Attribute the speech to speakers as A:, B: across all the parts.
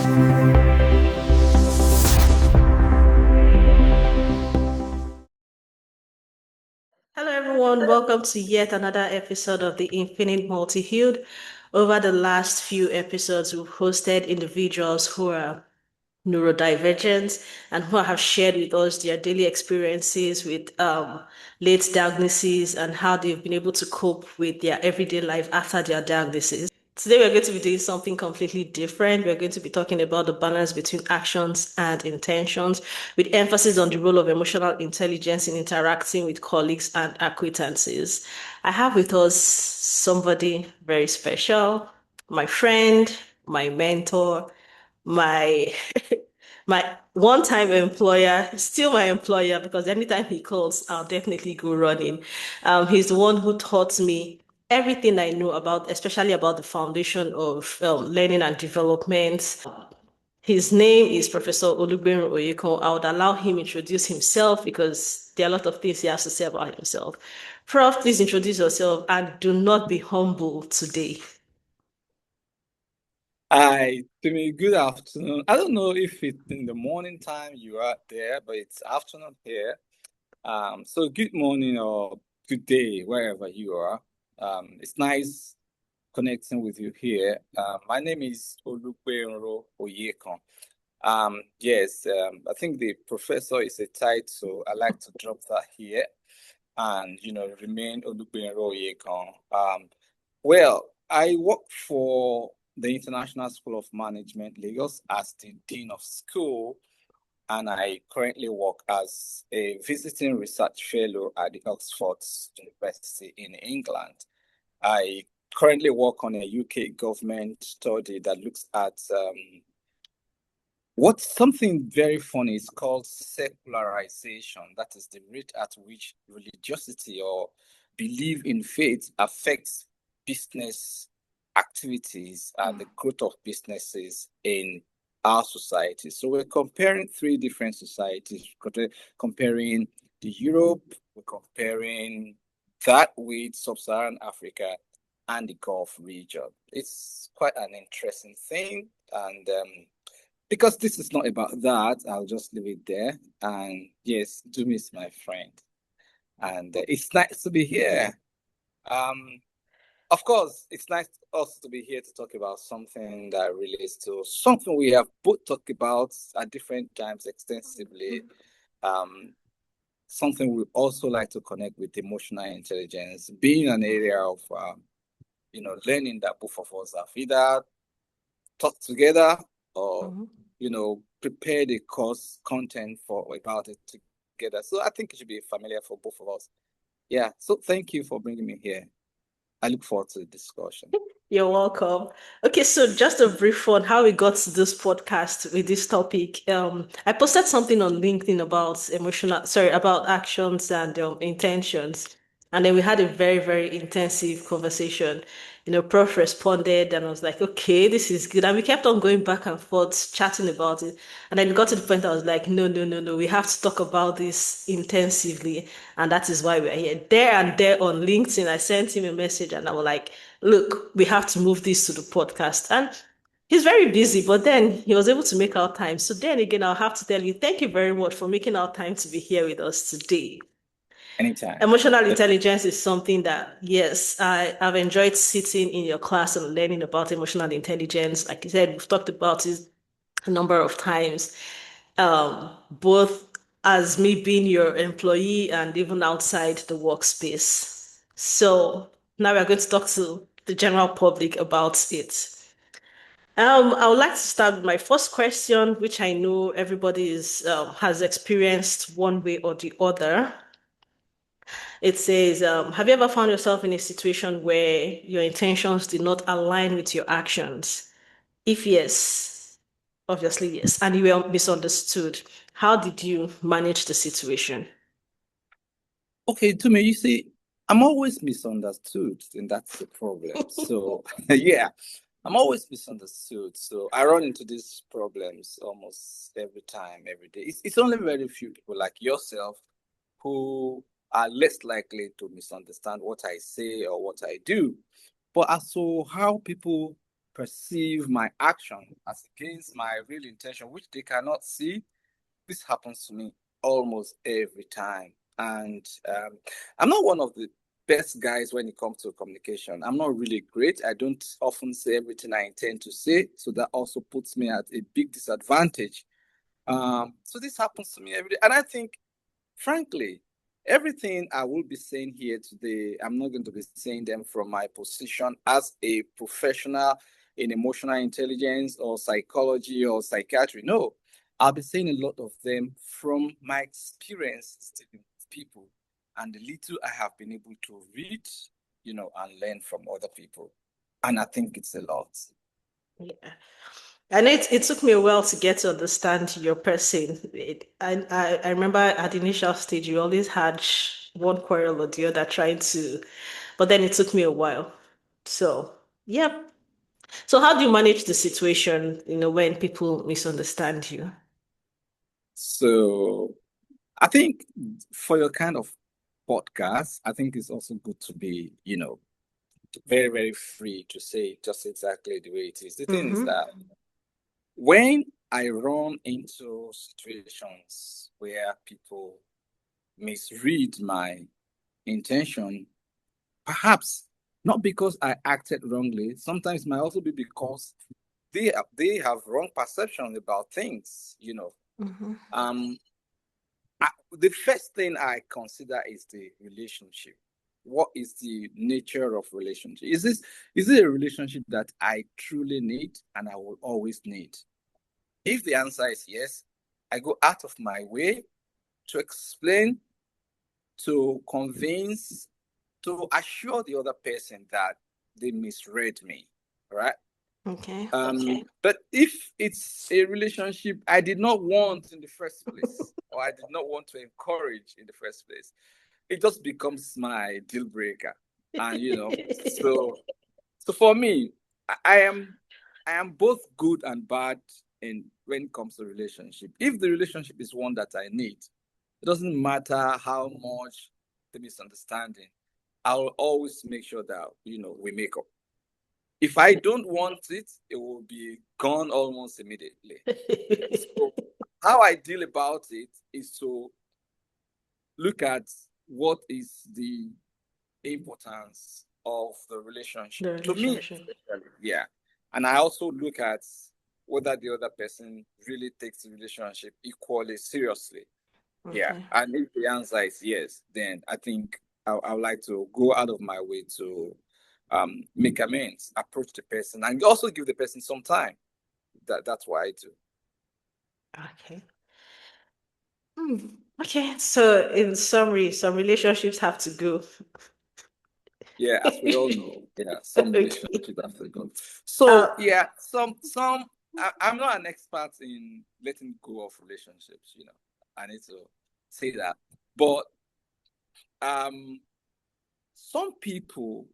A: Hello, everyone. Welcome to yet another episode of the Infinite Multihued. Over the last few episodes, we've hosted individuals who are neurodivergent and who have shared with us their daily experiences with late diagnoses and how they've been able to cope with their everyday life after their diagnosis. Today, we're going to be doing something completely different. We're going to be talking about the balance between actions and intentions, with emphasis on the role of emotional intelligence in interacting with colleagues and acquaintances. I have with us somebody very special, my friend, my mentor, my my one-time employer, still my employer, because anytime he calls, I'll definitely go running. He's the one who taught me everything I know about, especially about the foundation of learning and development. His name is Professor Olugbenro Oyekan. I would allow him introduce himself because there are a lot of things he has to say about himself. Prof, please introduce yourself and do not be humble today.
B: Hi, Timmy. Good afternoon. I don't know if it's in the morning time you are there, but it's afternoon here. So good morning or good day wherever you are. It's nice connecting with you here. My name is Olugbenro Oyekan. Yes, I think the professor is a title, so I like to drop that here and remain Olugbenro Oyekan. Well, I work for the International School of Management, Lagos, as the Dean of School, and I currently work as a visiting research fellow at the Oxford University in England. I currently work on a UK government study that looks at what's something very funny is called secularization. That is the rate at which religiosity or belief in faith affects business activities and the growth of businesses in our society. So we're comparing three different societies, comparing the Europe, we're comparing that with sub-Saharan Africa and the Gulf region. It's quite an interesting thing. And because this is not about that, I'll just leave it there. And yes, do miss my friend. And it's nice to be here. Of course, it's nice also to be here to talk about something that relates to something we have both talked about at different times extensively. Something we also like to connect with emotional intelligence, being an area of learning that both of us have either taught together or prepare the course content for about it together. So I think it should be familiar for both of us. Yeah. So thank you for bringing me here. I look forward to the discussion.
A: You're welcome. Okay, so just a brief on how we got to this podcast with this topic. I posted something on LinkedIn about actions and intentions. And then we had a very, very intensive conversation. Prof responded and I was like, okay, this is good. And we kept on going back and forth, chatting about it. And then it got to the point I was like, no, no, no, no, we have to talk about this intensively. And that is why we're here. There and there on LinkedIn, I sent him a message and I was like, look, we have to move this to the podcast. And he's very busy, but then he was able to make our time. So then again, I'll have to tell you, thank you very much for making our time to be here with us today.
B: Anytime.
A: Emotional intelligence is something that, yes, I've enjoyed sitting in your class and learning about emotional intelligence. Like you said, we've talked about it a number of times, both as me being your employee and even outside the workspace. So now we're going to talk to the general public about it. I would like to start with my first question, which I know everybody has experienced one way or the other. It says, have you ever found yourself in a situation where your intentions did not align with your actions? If yes, obviously yes, and you were misunderstood, how did you manage the situation?
B: Okay, to me, you see, I'm always misunderstood, and that's the problem. So, yeah, I'm always misunderstood. So I run into these problems almost every time, every day. It's only very few people like yourself who are less likely to misunderstand what I say or what I do. But as to how people perceive my action as against my real intention, which they cannot see. This happens to me almost every time. And I'm not one of the best guys when it comes to communication. I'm not really great. I don't often say everything I intend to say. So that also puts me at a big disadvantage. So this happens to me every day. And I think, frankly, everything I will be saying here today, I'm not going to be saying them from my position as a professional in emotional intelligence or psychology or psychiatry. No, I'll be saying a lot of them from my experience studying with people and the little I have been able to read, and learn from other people. And I think it's a lot.
A: Yeah. And it took me a while to get to understand your person. I remember at the initial stage, you always had one quarrel or the other trying to, but then it took me a while. So, yeah. So how do you manage the situation, when people misunderstand you?
B: So I think for your kind of podcast, I think it's also good to be, very, very free to say just exactly the way it is. The thing is
A: Mm-hmm.
B: that when I run into situations where people misread my intention, perhaps not because I acted wrongly, sometimes it might also be because they have wrong perception about things.
A: Mm-hmm.
B: Um, the first thing I consider is the relationship. What is the nature of relationship? Is it a relationship that I truly need and I will always need? If the answer is yes, I go out of my way to explain, to convince, to assure the other person that they misread me, right?
A: Okay.
B: But if it's a relationship I did not want in the first place, or I did not want to encourage in the first place, it just becomes my deal breaker. And so for me, I am both good and bad in when it comes to relationship. If the relationship is one that I need, it doesn't matter how much the misunderstanding, I will always make sure that we make up. If I don't want it, it will be gone almost immediately. So how I deal about it is to look at what is the importance of the relationship
A: The
B: to me,
A: relationship.
B: especially. Yeah. And I also look at whether the other person really takes the relationship equally seriously. Yeah.
A: Okay.
B: And if the answer is yes, then I think I would like to go out of my way to make amends, approach the person, and also give the person some time. That's what I do.
A: Okay. Hmm. Okay. So in summary, some relationships have to go.
B: Yeah, as we all know, yeah, some
A: Okay.
B: relationship have to go.
A: Uh,
B: So yeah, some I'm not an expert in letting go of relationships. I need to say that, but um, some people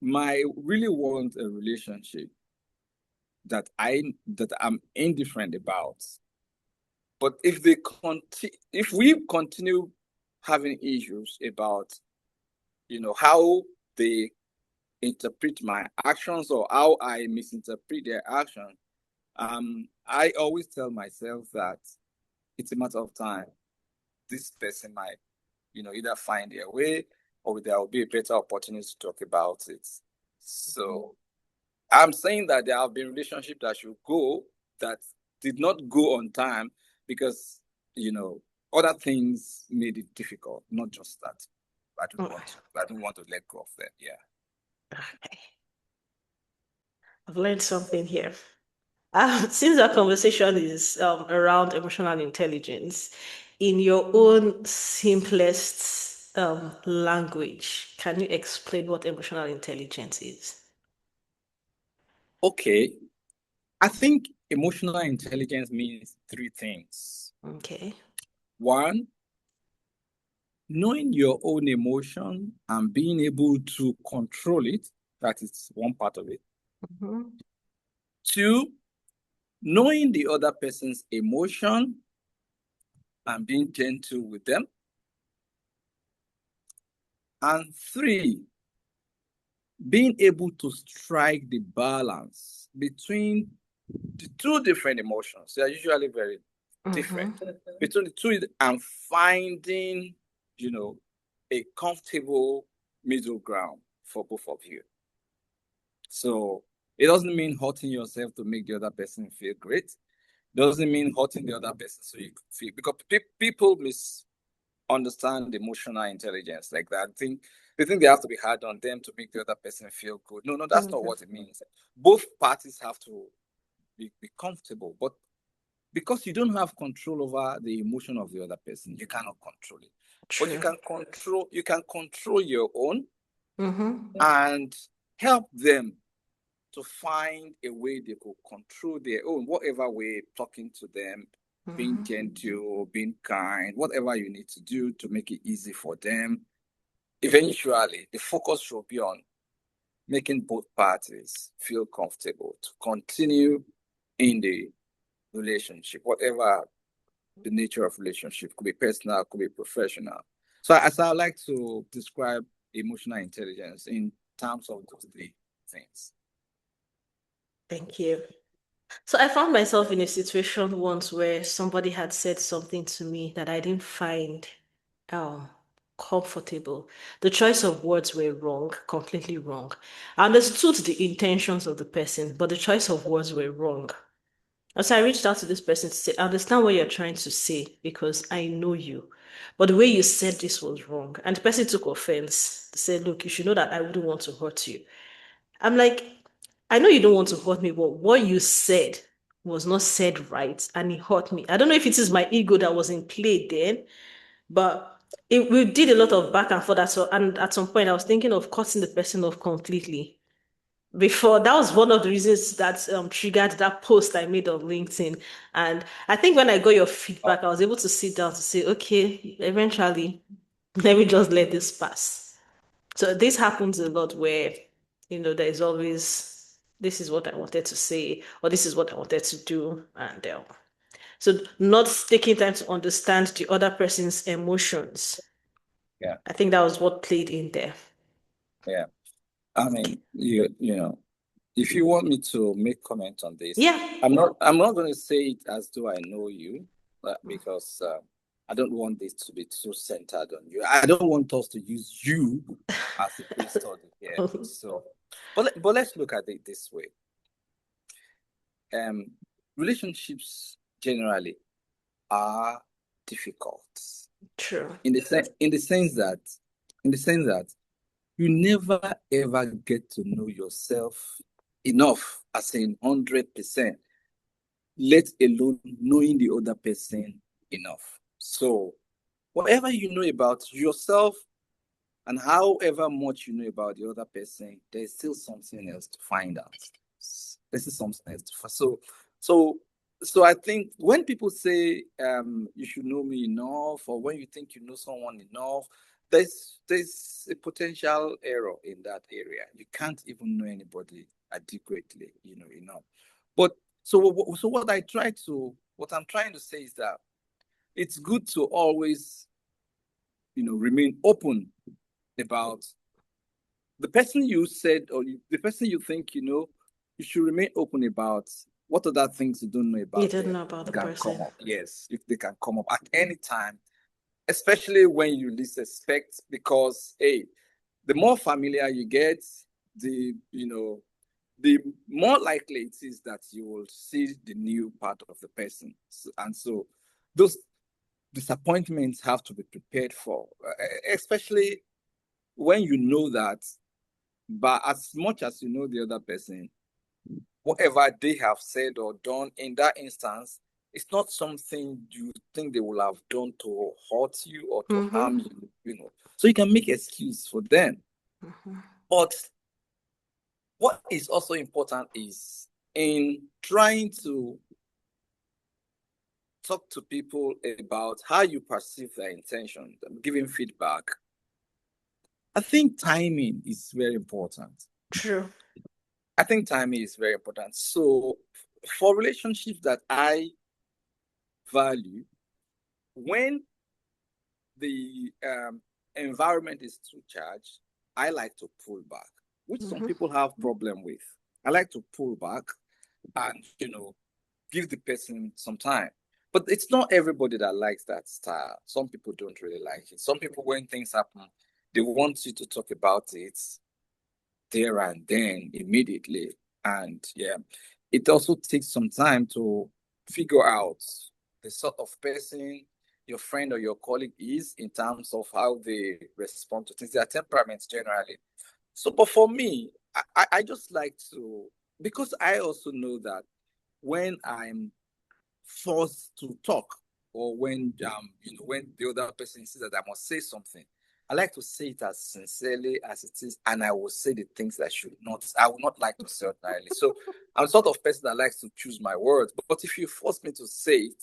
B: might really want a relationship that I'm indifferent about. But if we continue having issues about how they interpret my actions or how I misinterpret their actions, I always tell myself that it's a matter of time. This person might, either find their way or there will be a better opportunity to talk about it. So I'm saying that there have been relationships that should go that did not go on time because, other things made it difficult, not just that. I don't want to let go of them. Yeah.
A: okay. I've learned something here. Since our conversation is around emotional intelligence, in your own simplest language, can you explain what emotional intelligence is?
B: Okay. I think emotional intelligence means three things.
A: Okay.
B: One, knowing your own emotion and being able to control it. That is one part of it.
A: Mhm.
B: Two, knowing the other person's emotion and being gentle with them. And three, being able to strike the balance between the two different emotions. They are usually very different between the two, and finding, a comfortable middle ground for both of you. So it doesn't mean hurting yourself to make the other person feel great. Doesn't mean hurting the other person so you feel, because people misunderstand emotional intelligence like that. They think they have to be hard on them to make the other person feel good. No, that's not what it means. Both parties have to be comfortable, but because you don't have control over the emotion of the other person, you cannot control it. But
A: True.
B: you can control your own
A: Mm-hmm.
B: and help them to find a way they could control their own, whatever way, talking to them, being gentle, being kind, whatever you need to do to make it easy for them. Eventually, the focus should be on making both parties feel comfortable to continue in the relationship, whatever the nature of relationship, could be personal, could be professional. So as I like to describe emotional intelligence in terms of those three things.
A: Thank you. So I found myself in a situation once where somebody had said something to me that I didn't find um comfortable. The choice of words were wrong, completely wrong. I understood the intentions of the person, but the choice of words were wrong. And so I reached out to this person to say, I understand what you're trying to say because I know you. But the way you said this was wrong. And the person took offense to say, look, you should know that I wouldn't want to hurt you. I'm like, I know you don't want to hurt me, but what you said was not said right and it hurt me. I don't know if it is my ego that was in play then, but we did a lot of back and forth. And at some point, I was thinking of cutting the person off completely. Before that was one of the reasons that triggered that post I made on LinkedIn. And I think when I got your feedback, I was able to sit down to say, okay, eventually, let me just let this pass. So this happens a lot where, there is always, this is what I wanted to say, or this is what I wanted to do. And so not taking time to understand the other person's emotions.
B: Yeah,
A: I think that was what played in there.
B: yeah. I mean, if you want me to make comment on this,
A: Yeah.
B: I'm not going to say it as though I know you, because I don't want this to be too centered on you. I don't want us to use you as a case study here. So, but let's look at it this way. Um, Relationships generally are difficult
A: True.
B: in the sense that you never ever get to know yourself enough, as in 100%, let alone knowing the other person enough. So whatever you know about yourself and however much you know about the other person, there's still something else to find out. There's still something else to find. So so I think when people say you should know me enough, or when you think you know someone enough, there's a potential error in that area. You can't even know anybody adequately, enough. But so what I'm trying to say is that it's good to always, remain open about the person you said, or the person you think you know. You should remain open about what other things you don't know
A: You
B: about
A: didn't
B: them
A: know about the
B: can come
A: person.
B: up. Yes, if they can come up at any time, especially when you least expect, because hey, the more familiar you get, the more likely it is that you will see the new part of the person. And so those disappointments have to be prepared for, especially when you know that. But as much as you know the other person, whatever they have said or done in that instance, it's not something you think they will have done to hurt you or to harm you. So you can make excuse for them. But what is also important is in trying to talk to people about how you perceive their intention, giving feedback. I think timing is very important.
A: True.
B: I think timing is very important. So for relationships that I value, when the environment is too charged, I like to pull back. which some
A: Mm-hmm.
B: people have problem with. I like to pull back and, give the person some time. But it's not everybody that likes that style. Some people don't really like it. Some people, when things happen, they want you to talk about it there and then immediately. And yeah, it also takes some time to figure out the sort of person your friend or your colleague is in terms of how they respond to things, their temperaments generally. So, but for me, I just like to, because I also know that when I'm forced to talk, or when the other person says that I must say something, I like to say it as sincerely as it is, and I will say the things that I would not like to say ordinarily. So I'm the sort of person that likes to choose my words. But if you force me to say it,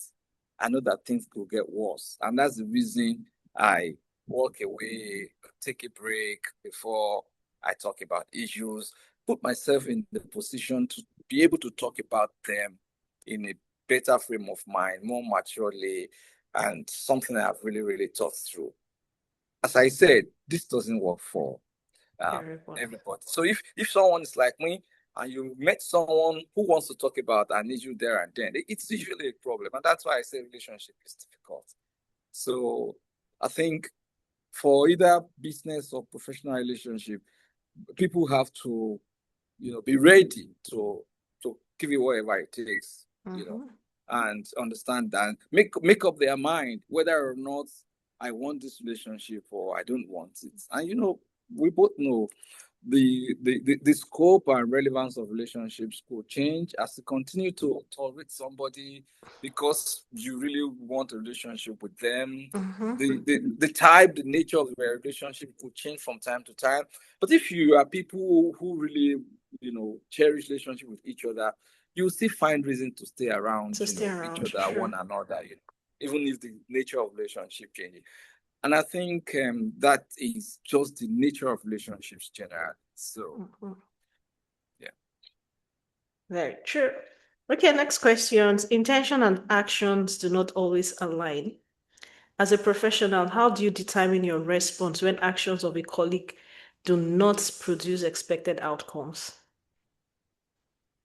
B: I know that things could get worse, and that's the reason I walk away, take a break before I talk about issues, put myself in the position to be able to talk about them in a better frame of mind, more maturely, and something I've really, really thought through. As I said, this doesn't work for um,
A: Everybody.
B: everybody. So if someone is like me and you met someone who wants to talk about an issue there and then, it's usually a problem, and that's why I say relationship is difficult. So I think for either business or professional relationship, people have to be ready to give it whatever it takes,
A: Mm-hmm.
B: and understand that, make up their mind whether or not I want this relationship or I don't want it. And we both know the scope and relevance of relationships could change as you continue to tolerate somebody because you really want a relationship with them.
A: Mm-hmm.
B: The type, the nature of the relationship could change from time to time. But if you are people who really, cherish relationship with each other, you still find reason to stay around,
A: To stay
B: each
A: around.
B: other,
A: True.
B: one another, even if the nature of relationship changes. And I think that is just the nature of relationships generally. So,
A: Mm-hmm.
B: yeah.
A: Very true. Okay, next questions. Intention and actions do not always align. As a professional, how do you determine your response when actions of a colleague do not produce expected outcomes?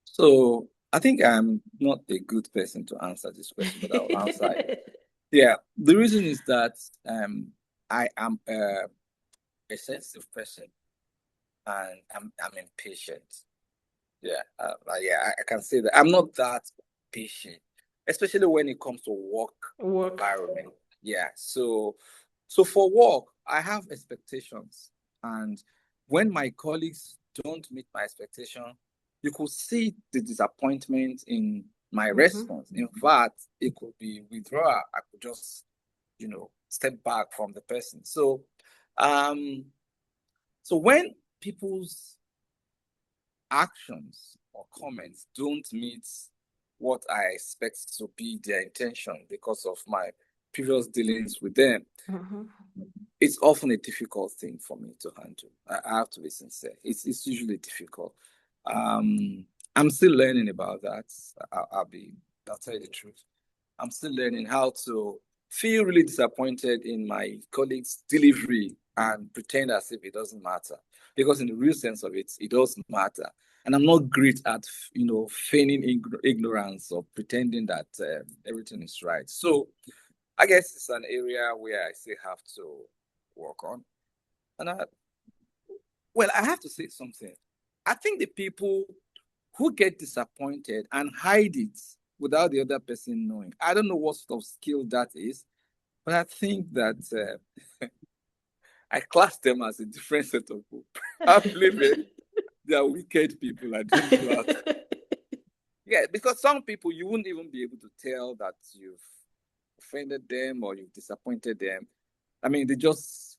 B: So I think I'm not a good person to answer this question, but I'll answer it. Yeah. The reason is that I am a sensitive person, and I'm impatient. Yeah, yeah, I can say that I'm not that patient, especially when it comes to work
A: Work.
B: environment. Yeah, so for work, I have expectations, and when my colleagues don't meet my expectation, you could see the disappointment in my
A: Mm-hmm.
B: response. In fact, it could be withdrawal. I could just, step back from the person. Um, so when people's actions or comments don't meet what I expect to be their intention because of my previous dealings with them,
A: Mm-hmm.
B: it's often a difficult thing for me to handle. I have to be sincere. It's usually difficult. Um, I'm still learning about that. I'll tell you the truth. I'm still learning how to feel really disappointed in my colleagues' delivery and pretend as if it doesn't matter. Because in the real sense of it, it does matter. And I'm not great at, feigning ignorance or pretending that everything is right. So I guess it's an area where I still have to work on. And well, I have to say something. I think the people who get disappointed and hide it without the other person knowing, I don't know what sort of skill that is, but I think that I class them as a different set of people. Probably they are wicked people. I don't know how to. Yeah, because some people you wouldn't even be able to tell that you've offended them or you've disappointed them. I mean, they just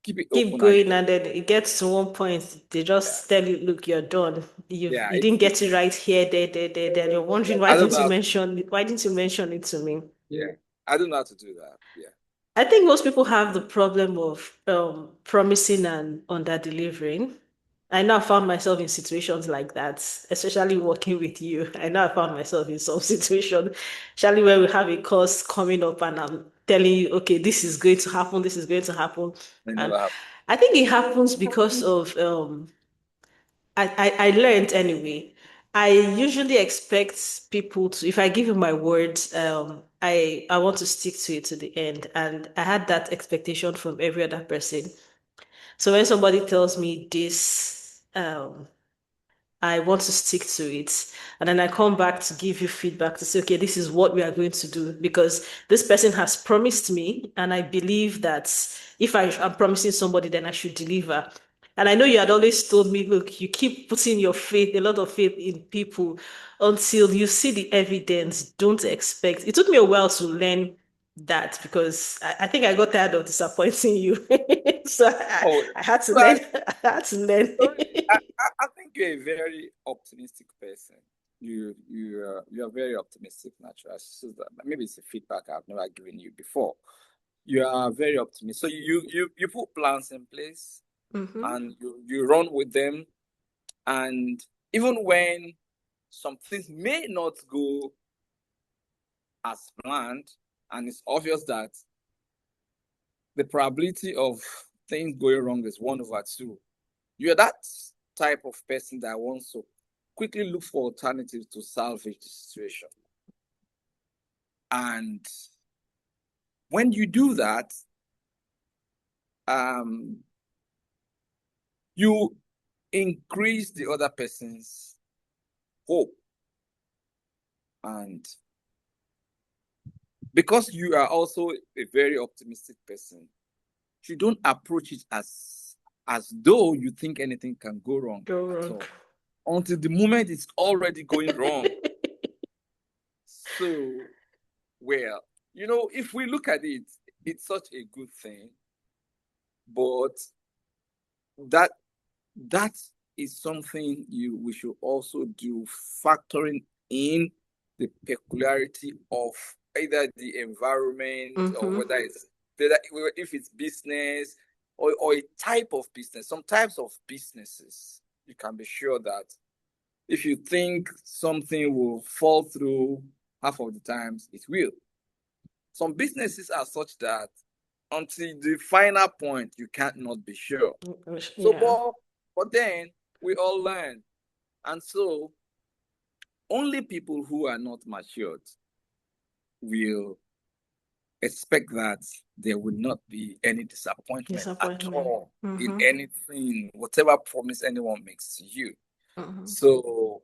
B: keep it
A: Keep
B: open and
A: going, and then it gets to one point, they
B: yeah,
A: just tell you, look, you're done.
B: yeah.
A: You didn't
B: It's
A: get it right here, there. Then you're wondering
B: I don't know how to.
A: why didn't you mention it to me?
B: Yeah, I don't know how to do that. Yeah.
A: I think most people have the problem of promising and under delivering. I know I found myself in situations like that, especially working with you. I know I found myself in some situation, especially when we have a course coming up and I'm telling you, okay, this is going to happen, this is going to happen.
B: It
A: And
B: never happened.
A: I think it happens because of I learned anyway. I usually expect people to, if I give you my words, I want to stick to it to the end. And I had that expectation from every other person. So when somebody tells me this, I want to stick to it. And then I come back to give you feedback to say, okay, this is what we are going to do because this person has promised me. And I believe that if I am promising somebody, then I should deliver. And I know you had always told me, look, you keep putting your faith, a lot of faith in people until you see the evidence. Don't expect. It took me a while to learn that because I think I got tired of disappointing you. So
B: Oh,
A: I had to learn.
B: right.
A: I had to learn.
B: So I think you're a very optimistic person. You are very optimistic naturally. So maybe it's a feedback I've never given you before. You are very optimistic. So you put plans in place
A: Hmm.
B: and you run with them. And even when some things may not go as planned, and it's obvious that the probability of things going wrong is 1/2. You're that type of person that wants to quickly look for alternatives to salvage the situation. And when you do that, um, you increase the other person's hope. And because you are also a very optimistic person, you don't approach it as though you think anything can go wrong
A: Go
B: at
A: wrong.
B: all until the moment it's already going wrong. So, well, if we look at it, it's such a good thing, but that that is something we should also do, factoring in the peculiarity of either the environment or
A: Hmm.
B: whether if it's business or a type of business. Some types of businesses, you can be sure that if you think something will fall through, half of the times it will. Some businesses are such that until the final point, you can't not be sure. So,
A: Yeah.
B: but then we all learn. And so only people who are not matured will expect that there will not be any disappointment at
A: Disappointment.
B: all in
A: Hmm.
B: anything, whatever promise anyone makes to you.
A: Hmm.
B: So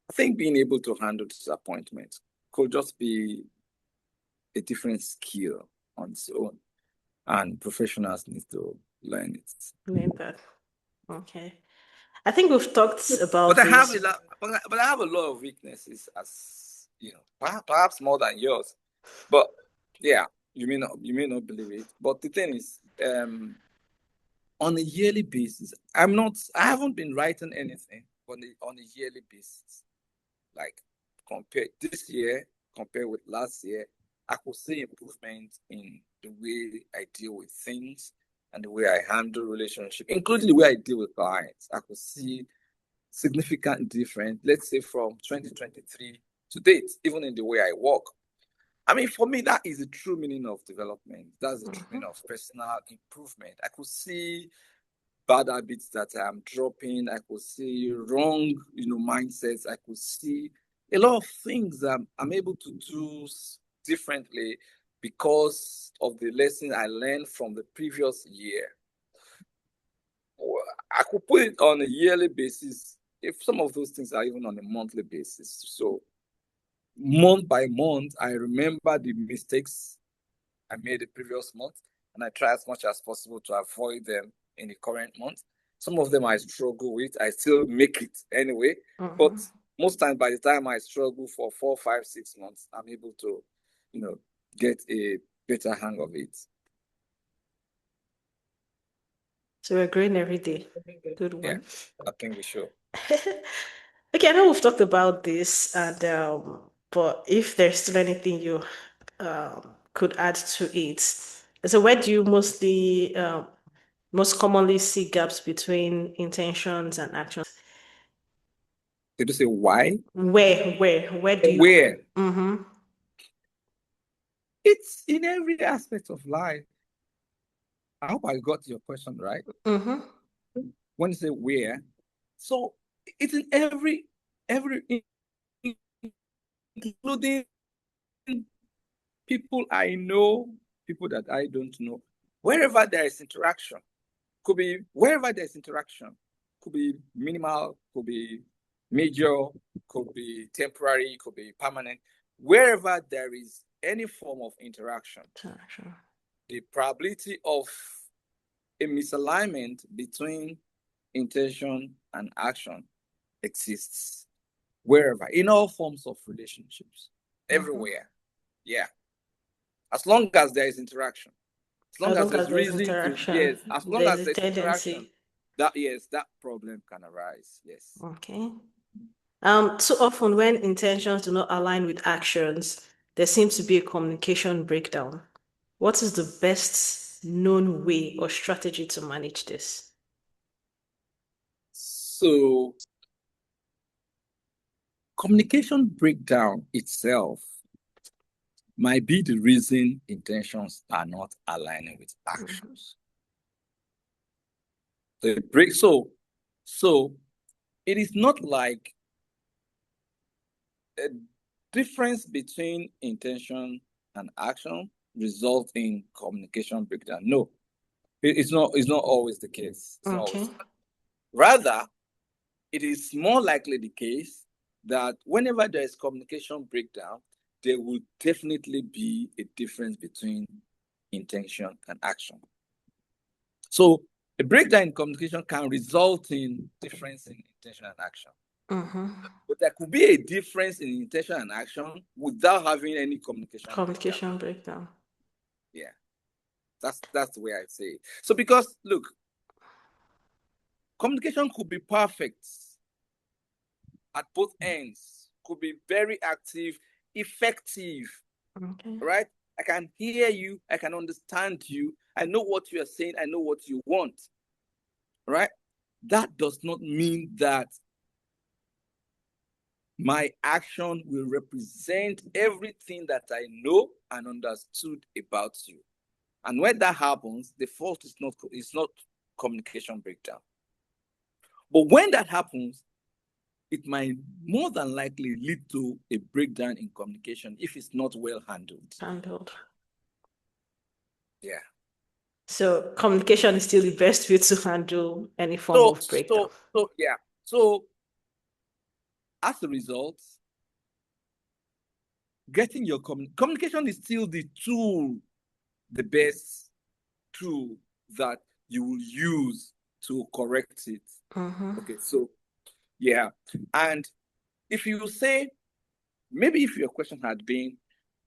B: I think being able to handle disappointment could just be a different skill on its own, and professionals need to learn it.
A: Learn that. Okay. I think we've talked
B: But
A: about
B: I have a
A: this.
B: lot, but I have a lot of weaknesses, as perhaps more than yours. But yeah, you may not believe it. But the thing is, on a yearly basis, I haven't been writing anything on a yearly basis. Like compare this year, compare with last year, I could see improvement in the way I deal with things and the way I handle relationship, including the way I deal with clients. I could see significant difference, let's say from 2023 to date, even in the way I work. I mean, for me, that is the true meaning of development. That's the true
A: Hmm.
B: meaning of personal improvement. I could see bad habits that I'm dropping. I could see wrong, mindsets. I could see a lot of things that I'm able to do differently because of the lesson I learned from the previous year. I could put it on a yearly basis if some of those things are even on a monthly basis. So month by month, I remember the mistakes I made the previous month, and I try as much as possible to avoid them in the current month. Some of them I struggle with, I still make it anyway. But
A: Hmm.
B: most times, by the time I struggle for 4, 5, 6 months, I'm able to, you know, get a better hang of it.
A: So we're growing every day. Good
B: Yeah,
A: one.
B: I think we should.
A: Okay, I know we've talked about this, and but if there's still anything you could add to it, so where do you most commonly see gaps between intentions and actions?
B: Did you say why?
A: Where do you?
B: Where?
A: Mm-hmm.
B: It's in every aspect of life. I hope I got your question right.
A: Mm-hmm.
B: When you say where, so It's in every, including people I know, people that I don't know. Wherever there is interaction, could be wherever there's interaction, could be minimal, could be major, could be temporary, could be permanent. Wherever there is any form of interaction,
A: Sure.
B: the probability of a misalignment between intention and action exists wherever, in all forms of relationships, everywhere. Yeah. As long as there is interaction, as long
A: As
B: as
A: long as
B: there's
A: there's
B: reason to,
A: interaction,
B: yes, as long
A: there's
B: as
A: a
B: there's interaction,
A: tendency.
B: that, yes, that problem can arise. Yes.
A: Okay. So often when intentions do not align with actions, there seems to be a communication breakdown. What is the best known way or strategy to manage this?
B: So communication breakdown itself might be the reason intentions are not aligning with actions. The break so it is not like a difference between intention and action result in communication breakdown. No, it's not always the case. It's not always.
A: Okay.
B: Rather, it is more likely the case that whenever there is communication breakdown, there will definitely be a difference between intention and action. So a breakdown in communication can result in difference in intention and action. But there could be a difference in intention and action without having any communication breakdown.
A: Communication breakdown.
B: Yeah, that's the way I say it. So because look, communication could be perfect at both ends, could be very active, effective.
A: Okay.
B: Right? I can hear you, I can understand you, I know what you are saying, I know what you want. Right? That does not mean that my action will represent everything that I know and understood about you. And when that happens, the fault is not communication breakdown. But when that happens, it might more than likely lead to a breakdown in communication if it's not well handled.
A: Handled.
B: Yeah.
A: So communication is still the best way to handle any form
B: So
A: of breakdown.
B: yeah. So as a result, getting your communication is still the tool, the best tool that you will use to correct it. Okay, so yeah. And if you say, maybe if your question had been,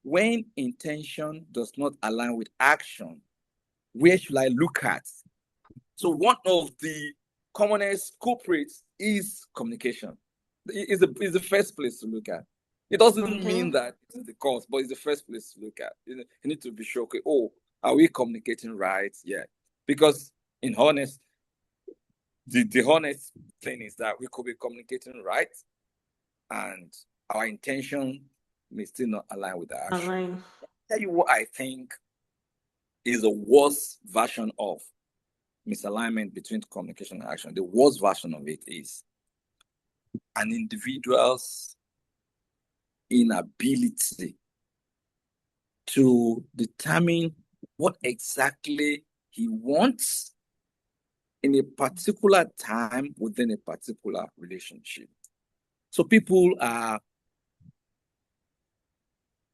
B: when intention does not align with action, where should I look at? So one of the commonest culprits is communication. It's the first place to look at. It doesn't mean that it's the cause, but it's the first place to look at. You need to be sure, okay, oh, are we communicating right? Yeah. Because in honest, the honest thing is that we could be communicating right and our intention may still not align with the action.
A: Align.
B: I'll tell you what I think is the worst version of misalignment between communication and action. The worst version of it is an individual's inability to determine what exactly he wants in a particular time within a particular relationship. So people are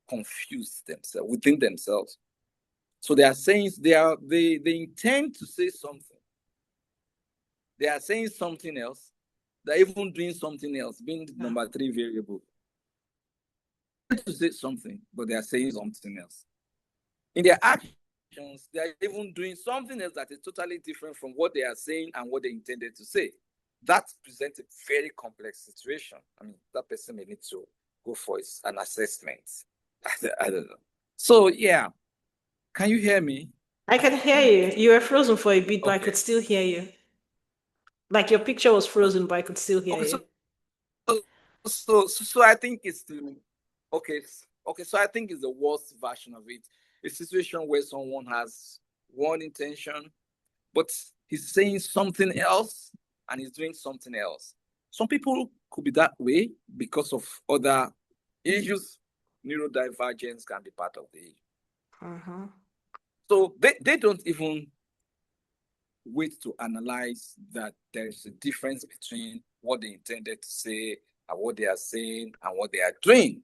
B: confused themselves within themselves. So they are saying they intend to say something. They are saying something else. They're even doing something else, being the number 3 variable. To say something, but they are saying something else. In their actions, they are even doing something else that is totally different from what they are saying and what they intended to say. That presents a very complex situation. I mean, that person may need to go for an assessment. I don't know. So, yeah. Can you hear me?
A: I can hear you. You were frozen for a bit, but I
B: Okay.
A: could still hear you. Like your picture was frozen, but I could still hear
B: Okay.
A: you.
B: So I think it's the okay. Okay. So I think it's the worst version of it. A situation where someone has one intention, but he's saying something else and he's doing something else. Some people could be that way because of other issues. Neurodivergence can be part of the issue.
A: Mm-hmm.
B: So they don't even wait to analyze that there's a difference between what they intended to say and what they are saying and what they are doing.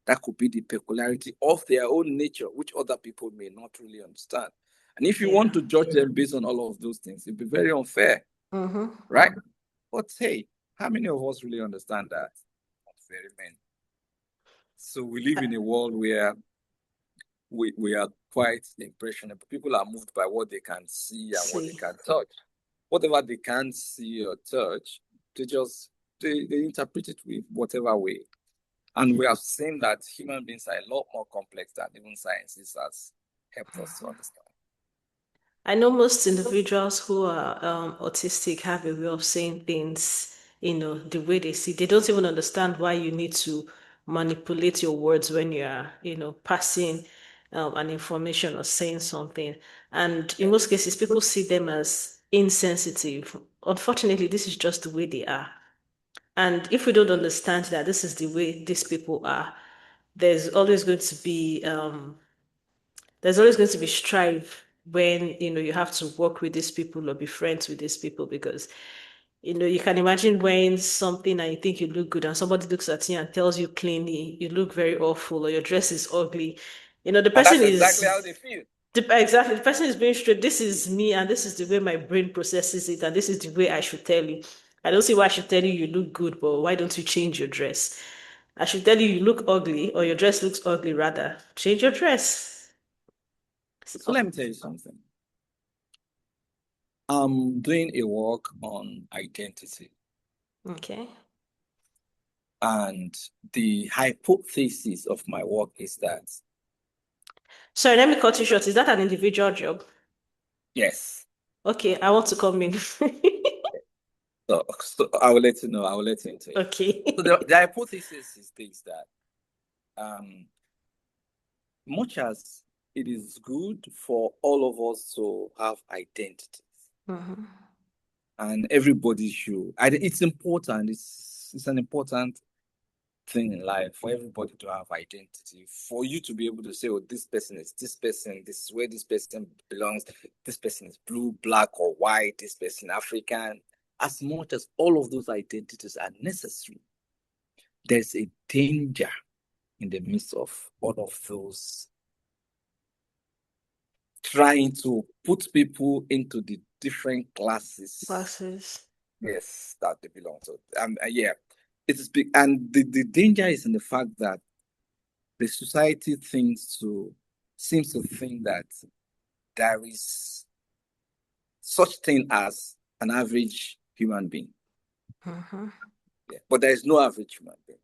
B: That could be the peculiarity of their own nature, which other people may not really understand. And if you want
A: Yeah.
B: to judge them based on all of those things, it'd be very unfair,
A: Mm-hmm.
B: right? But hey, how many of us really understand that? Not very many. So we live in a world where we are quite impressionable. People are moved by what they can see and what they
A: See.
B: can touch. Whatever they can't see or touch, they just they interpret it with whatever way. And we have seen that human beings are a lot more complex than even sciences has helped us to understand.
A: I know most individuals who are autistic have a way of saying things, the way they see. They don't even understand why you need to manipulate your words when you are, passing an information or saying something. And in most cases, people see them as insensitive. Unfortunately, this is just the way they are. And if we don't understand that this is the way these people are, there's always going to be strife when you have to work with these people or be friends with these people because you can imagine wearing something and you think you look good and somebody looks at you and tells you plainly you look very awful or your dress is ugly. The
B: And
A: person
B: that's exactly how
A: is
B: they feel.
A: exactly the person is being straight. This is me and this is the way my brain processes it and this is the way I should tell you. I don't see why I should tell you you look good, but why don't you change your dress? I should tell you you look ugly or your dress looks ugly rather. Change your dress.
B: So let me tell you something. I'm doing a work on identity.
A: Okay.
B: And the hypothesis of my work is that,
A: Sorry, let me cut you short. Is that an individual job?
B: yes.
A: Okay, I want to come in.
B: So I will let you know. I will let you into it.
A: Okay.
B: So the hypothesis is this that um, much as it is good for all of us to have identities,
A: Mhm.
B: and everybody should, it's important. It's an important thing in life for everybody to have identity, for you to be able to say, oh, this person is this person, this is where this person belongs, this person is blue, black, or white, this person African. As much as all of those identities are necessary, there's a danger in the midst of all of those trying to put people into the different classes,
A: Glasses.
B: yes, that they belong to. Yeah, it is big, and the danger is in the fact that the society seems to think that there is such thing as an average human being.
A: Mhm.
B: Yeah. But there is no average human being.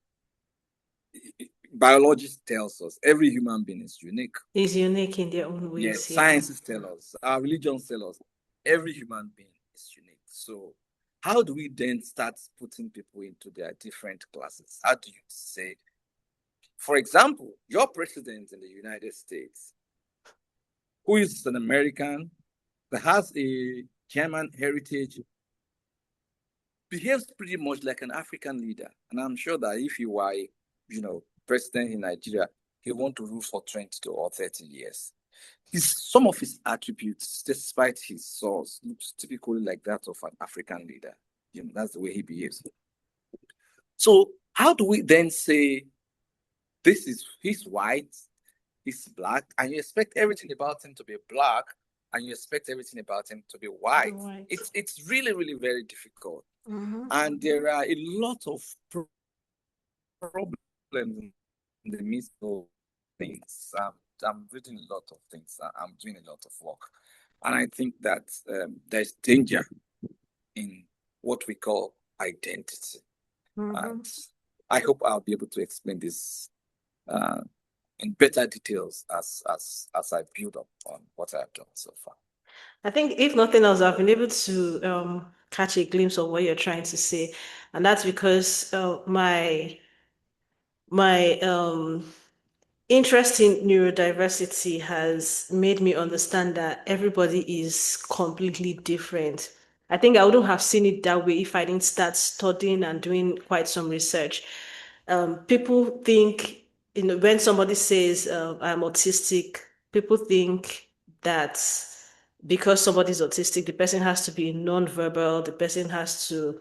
B: Biology tells us every human being is unique.
A: Is unique in their own
B: Yeah,
A: ways, yeah.
B: sciences tell us, our religions tell us every human being is unique. So how do we then start putting people into their different classes? How do you say, for example, your president in the United States, who is an American, that has a German heritage, behaves pretty much like an African leader. And I'm sure that if you were, president in Nigeria, he want to rule for 20 or 30 years. Some of his attributes, despite his source, looks typically like that of an African leader. That's the way he behaves. So how do we then say he's white, he's black, and you expect everything about him to be black, and you expect everything about him to be
A: The
B: white?
A: white.
B: It's really, really very difficult.
A: Mhm.
B: And there are a lot of problems in the midst of things. I'm reading a lot of things. I'm doing a lot of work. And I think that there's danger in what we call identity. And
A: Mhm.
B: I hope I'll be able to explain this uh, in better details as I build up on what I've done so far.
A: I think if nothing else, I've been able to catch a glimpse of what you're trying to say, and that's because my interest in neurodiversity has made me understand that everybody is completely different. I think I wouldn't have seen it that way if I didn't start studying and doing quite some research. People think, when somebody says I'm autistic, people think that because somebody's autistic, the person has to be non-verbal, the person has to,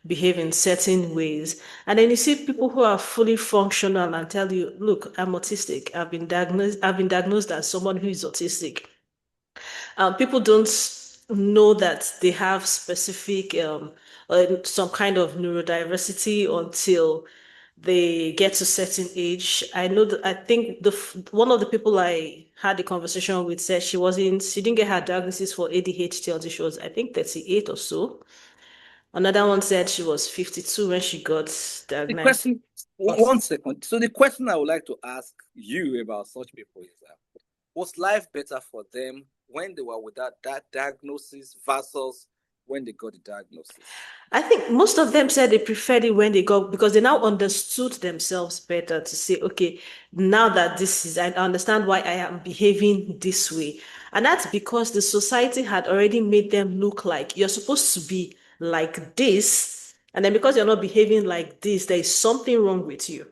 A: behave in certain ways. And then you see people who are fully functional and tell you, look, I'm autistic. I've been diagnosed as someone who is autistic. People don't know that they have specific some kind of neurodiversity until they get to certain age. I know that I think one of the people I had a conversation with said she didn't get her diagnosis for ADHD until she was, I think, 38 or so. Another one said she was 52 when she got
B: The
A: diagnosed.
B: question, one second. So the question I would like to ask you about such people is that was life better for them when they were without that diagnosis versus when they got the diagnosis?
A: I think most of them said they preferred it when they got, because they now understood themselves better to say, okay, now that I understand why I am behaving this way. And that's because the society had already made them look like you're supposed to be like this. And then because you're not behaving like this, there is something wrong with you.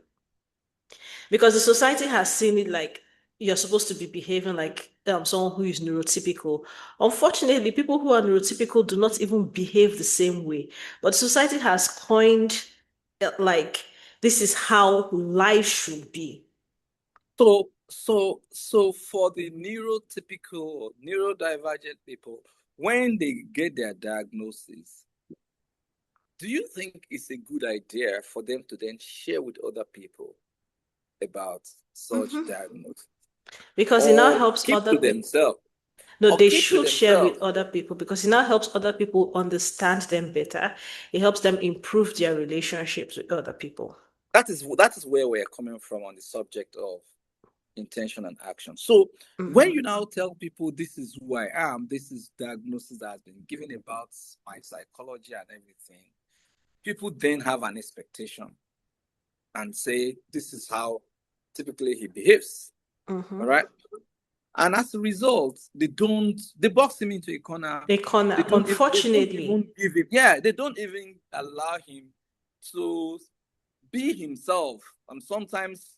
A: Because the society has seen it like you're supposed to be behaving like someone who is neurotypical. Unfortunately, people who are neurotypical do not even behave the same way. But society has coined like this is how life should be.
B: So for the neurotypical or neurodivergent people, when they get their diagnosis, do you think it's a good idea for them to then share with other people about such
A: Mhm.
B: diagnosis,
A: Because it now
B: or
A: helps
B: keep
A: other
B: to
A: people.
B: themselves,
A: No,
B: or
A: they
B: keep to
A: should share with
B: themselves?
A: other people because it now helps other people understand them better. It helps them improve their relationships with other people.
B: That is where we're coming from on the subject of intention and action. So when
A: Mhm.
B: you now tell people this is who I am, this is diagnosis that has been given about my psychology and everything, people then have an expectation and say this is how typically he behaves. All
A: Mhm.
B: right. And as a result, they box him into a corner.
A: A corner,
B: They don't
A: unfortunately.
B: even give him, yeah, they don't even allow him to be himself. And sometimes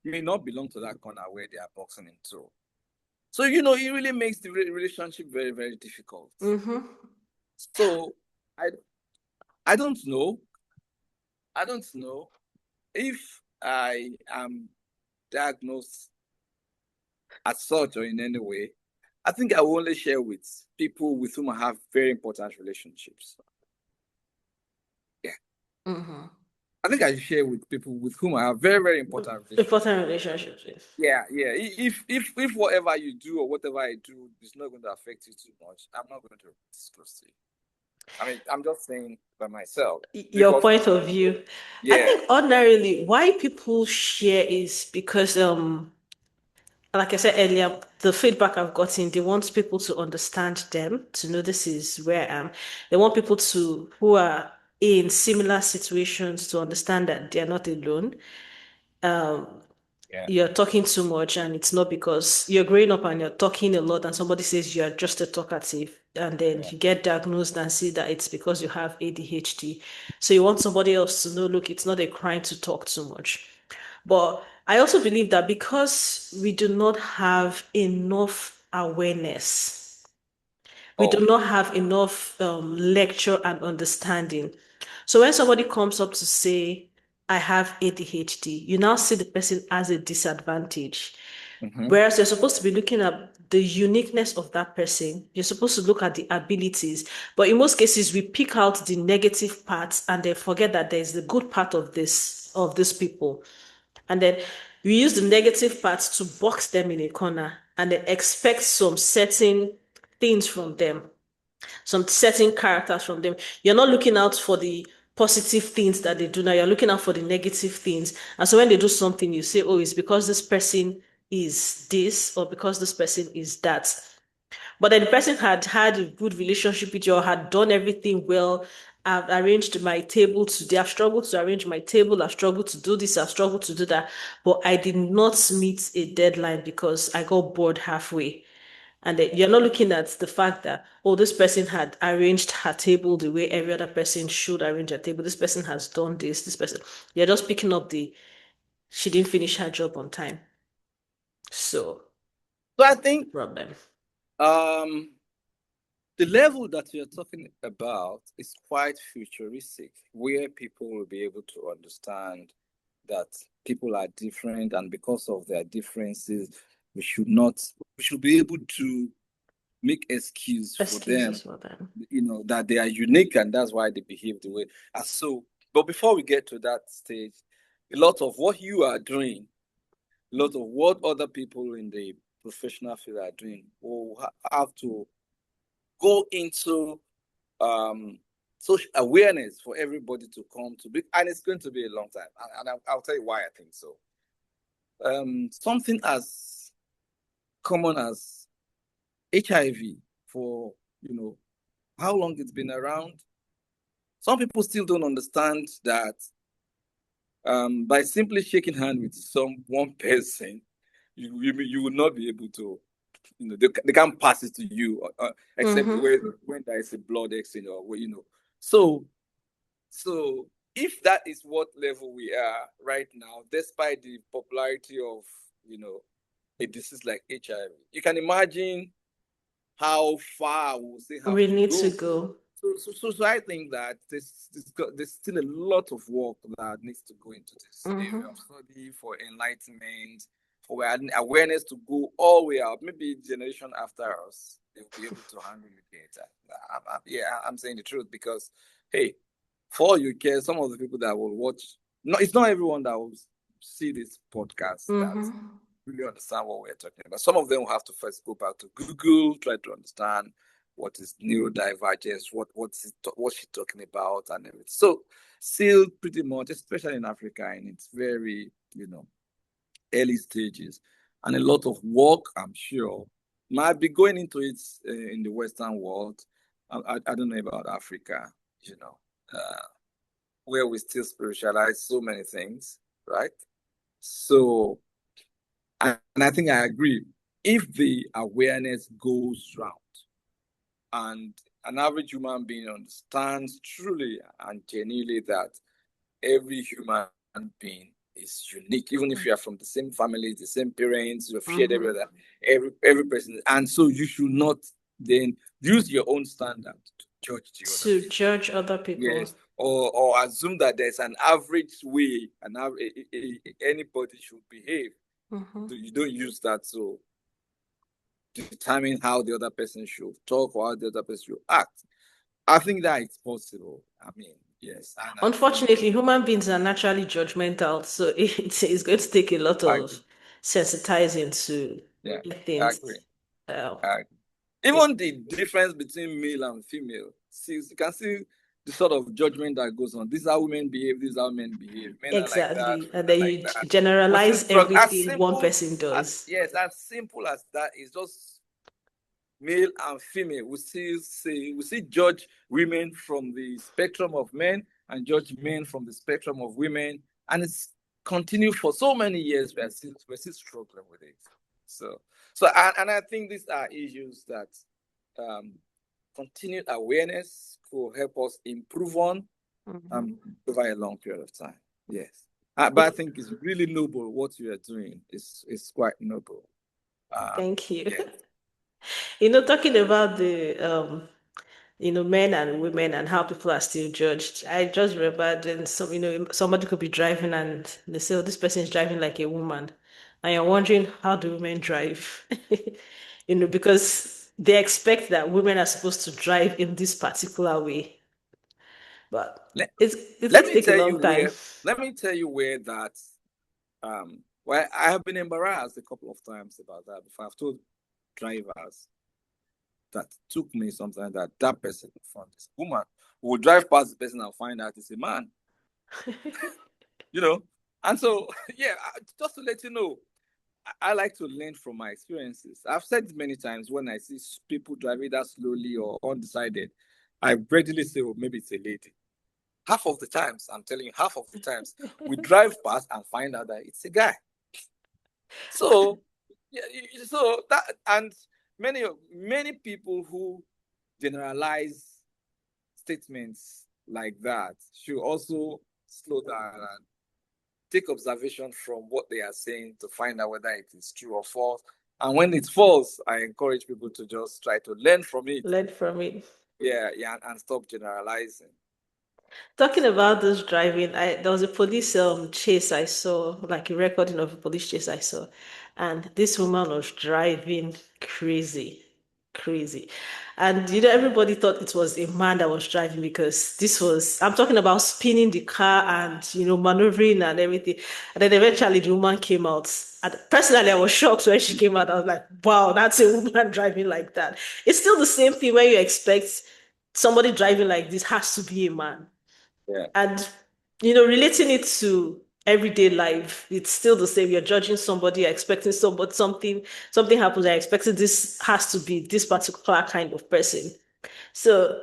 B: may not belong to that corner where they are boxing him to. So, it really makes the relationship very, very difficult.
A: Mm-hmm.
B: So I I don't know. I don't know if I am diagnosed as such or in any way. I think I will only share with people with whom I have very important relationships. Yeah.
A: Mm-hmm.
B: I think I share with people with whom I have very, very important relationships.
A: Important relationships with.
B: Yeah, yeah. If whatever you do or whatever I do is not going to affect you too much, I'm not going to disclose to you. I mean, I'm just saying by myself
A: Your
B: because
A: point of view. I
B: yeah,
A: think ordinarily why people share is because like I said earlier, the feedback I've gotten, they want people to understand them, to know this is where I am. They want people who are in similar situations to understand that they're not alone.
B: yeah,
A: You're talking too much, and it's not because you're growing up and you're talking a lot, and somebody says you're just a talkative, and then
B: yeah.
A: you get diagnosed and see that it's because you have ADHD. So you want somebody else to know, look, it's not a crime to talk too much. But I also believe that because we do not have enough awareness, we do
B: Oh,
A: not have enough lecture and understanding. So when somebody comes up to say, I have ADHD, you now see the person as a disadvantage.
B: mm-hmm.
A: Whereas you're supposed to be looking at the uniqueness of that person, you're supposed to look at the abilities. But in most cases, we pick out the negative parts and then forget that there's the good part of these people. And then we use the negative parts to box them in a corner and then expect some certain things from them, some certain characters from them. You're not looking out for the positive things that they do now, you're looking out for the negative things. And so when they do something, you say, oh, it's because this person is this or because this person is that. But then the person had had a good relationship with you or had done everything well. I've arranged my table today. I've struggled to arrange my table. I've struggled to do this. I've struggled to do that. But I did not meet a deadline because I got bored halfway. And then you're not looking at the fact that, oh, this person had arranged her table the way every other person should arrange a table. This person has done this person. You're just picking up she didn't finish her job on time. So,
B: I think
A: problem.
B: the level that you're talking about is quite futuristic, where people will be able to understand that people are different, and because of their differences, we should be able to make excuse for them,
A: Excuses for them.
B: that they are unique and that's why they behave the way. And so, but before we get to that stage, a lot of what you are doing, a lot of what other people in the professional field are doing will have to go into social awareness for everybody to come to be, and it's going to be a long time. And I'll tell you why I think so. Something as common as HIV, for how long it's been around. Some people still don't understand that by simply shaking hand with one person, you will not be able to, they can't pass it to you, except when there is a blood exchange or So, so if that is what level we are right now, despite the popularity of a disease like HIV, you can imagine how far we'll still have
A: We
B: to
A: need to
B: go.
A: go.
B: So I think that there's still a lot of work that needs to go into this area of study for enlightenment, for awareness to go all the way out. Maybe generation after us, they'll be able to handle it better. I'm saying the truth because, hey, for all you care, some of the people that will watch, no, it's not everyone that will see this podcast that really understand what we're talking about. Some of them will have to first go back to Google, try to understand what is neurodivergence, what's she talking about, and everything. So still pretty much, especially in Africa, in its very early stages, and a lot of work, I'm sure, might be going into it in the Western world. I don't know about Africa, where we still spiritualize so many things, right? So, and I think I agree. If the awareness goes round and an average human being understands truly and genuinely that every human being is unique, even if you are from the same family, the same parents, you've shared every person, and so you should not then use your own standard to judge the other
A: To
B: people.
A: judge other people.
B: Yes, or assume that there's an average way anybody should behave. So you don't use that to determine how the other person should talk or how the other person should act. I think that it's possible. I mean, yes. And I think
A: Unfortunately, human beings are naturally judgmental, so it's going to take a lot
B: I
A: of
B: agree.
A: sensitizing to
B: Yeah, I
A: things.
B: agree.
A: Uh,
B: I agree. Even the difference between male and female, see, you can see the sort of judgment that goes on. This is how women behave, this is how men behave. Men are like that,
A: exactly.
B: women
A: And
B: are
A: then
B: like
A: you
B: that. But still
A: generalize
B: struggle. As
A: everything one
B: simple
A: person
B: as
A: does.
B: yes, as simple as that is just male and female. We still judge women from the spectrum of men and judge men from the spectrum of women, and it's continued for so many years. We're still struggling with it. And I think these are issues that continued awareness could help us improve on over a long period of time. Yes. But I think it's really noble what you are doing. It's quite noble.
A: Thank you.
B: Yeah.
A: Talking about the men and women and how people are still judged. I just remember then somebody could be driving and they say, oh, this person is driving like a woman. And you're wondering, how do women drive? Because they expect that women are supposed to drive in this particular way. But
B: Let,
A: it's
B: let
A: going to
B: me
A: take a
B: tell you
A: long time.
B: where that well, I have been embarrassed a couple of times about that before. I've told drivers that took me something that person in front is a woman who will drive past the person and find out it's a man. you know. And so, yeah, just to let you know, I like to learn from my experiences. I've said it many times when I see people driving that slowly or undecided, I readily say, oh, maybe it's a lady. Half of the times, I'm telling you, half of the times, we drive past and find out that it's a guy. So, yeah, so that, and many people who generalize statements like that should also slow down and take observation from what they are saying to find out whether it is true or false. And when it's false, I encourage people to just try to learn from it.
A: Learn from it.
B: Yeah, and stop generalizing.
A: Talking about this driving, there was a police chase I saw, like a recording of a police chase I saw, and this woman was driving crazy, crazy, and everybody thought it was a man that was driving because this was I'm talking about spinning the car and maneuvering and everything, and then eventually the woman came out. And personally, I was shocked when she came out. I was like, "Wow, that's a woman driving like that." It's still the same thing when you expect somebody driving like this has to be a man.
B: Yeah.
A: And relating it to everyday life, it's still the same. You're judging somebody, you're expecting somebody something happens, you're expecting this has to be this particular kind of person. So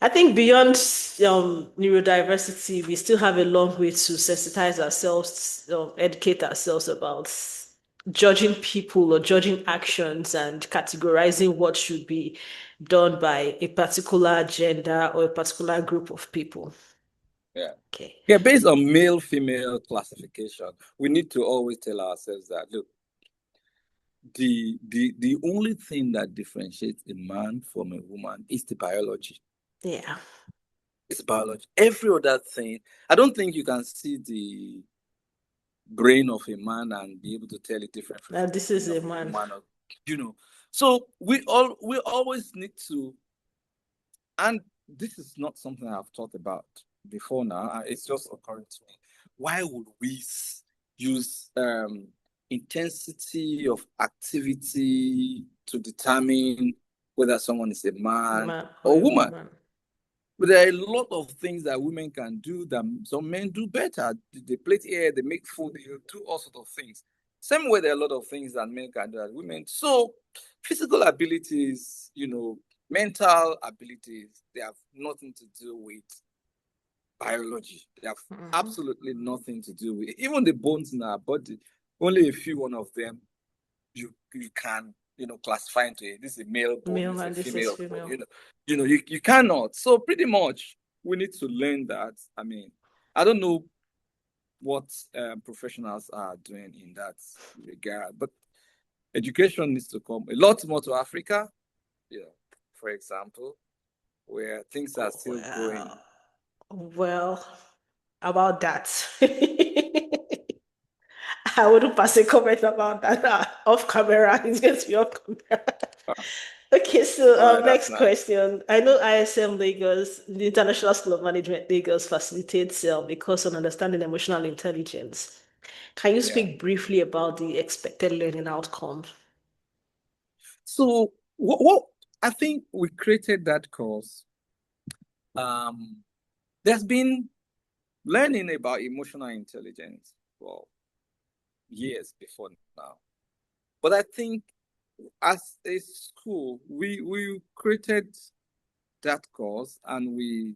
A: I think beyond neurodiversity, we still have a long way to sensitize ourselves, educate ourselves about judging people or judging actions and categorizing what should be done by a particular gender or a particular group of people.
B: Yeah.
A: Okay.
B: Yeah, based on male-female classification, we need to always tell ourselves that look, the only thing that differentiates a man from a woman is the biology.
A: Yeah.
B: It's biology. Every other thing, I don't think you can see the brain of a man and be able to tell it different from
A: Now
B: the
A: this
B: brain
A: is
B: of
A: a
B: a
A: man.
B: woman. Or, you know, so we always need to, and this is not something I've thought about before now. It's just occurring to me. Why would we use intensity of activity to determine whether someone is a man
A: Man or
B: or
A: a
B: woman?
A: woman.
B: But there are a lot of things that women can do that some men do better. They plait hair, they make food, they do all sorts of things. Same way, there are a lot of things that men can do that women. So, physical abilities, mental abilities, they have nothing to do with biology. They have
A: Mhm.
B: absolutely nothing to do with it. Even the bones in our body. Only a few one of them you can classify into it. This is a male bone,
A: Male
B: this is a
A: and this is
B: female bone.
A: female.
B: You cannot. So pretty much we need to learn that. I mean, I don't know what professionals are doing in that regard, but education needs to come a lot more to Africa. For example, where things are still growing.
A: Well, well, about that. I wouldn't pass a comment about that off camera. It's going to be off camera.
B: Ah,
A: Okay, so
B: all right, that's
A: next
B: nice.
A: question. I know ISM Lagos, the International School of Management Lagos, facilitates a course on understanding emotional intelligence. Can you
B: Yeah.
A: speak briefly about the expected learning outcomes?
B: So what I think we created that course. There's been learning about emotional intelligence for years before now. But I think as a school, we created that course and we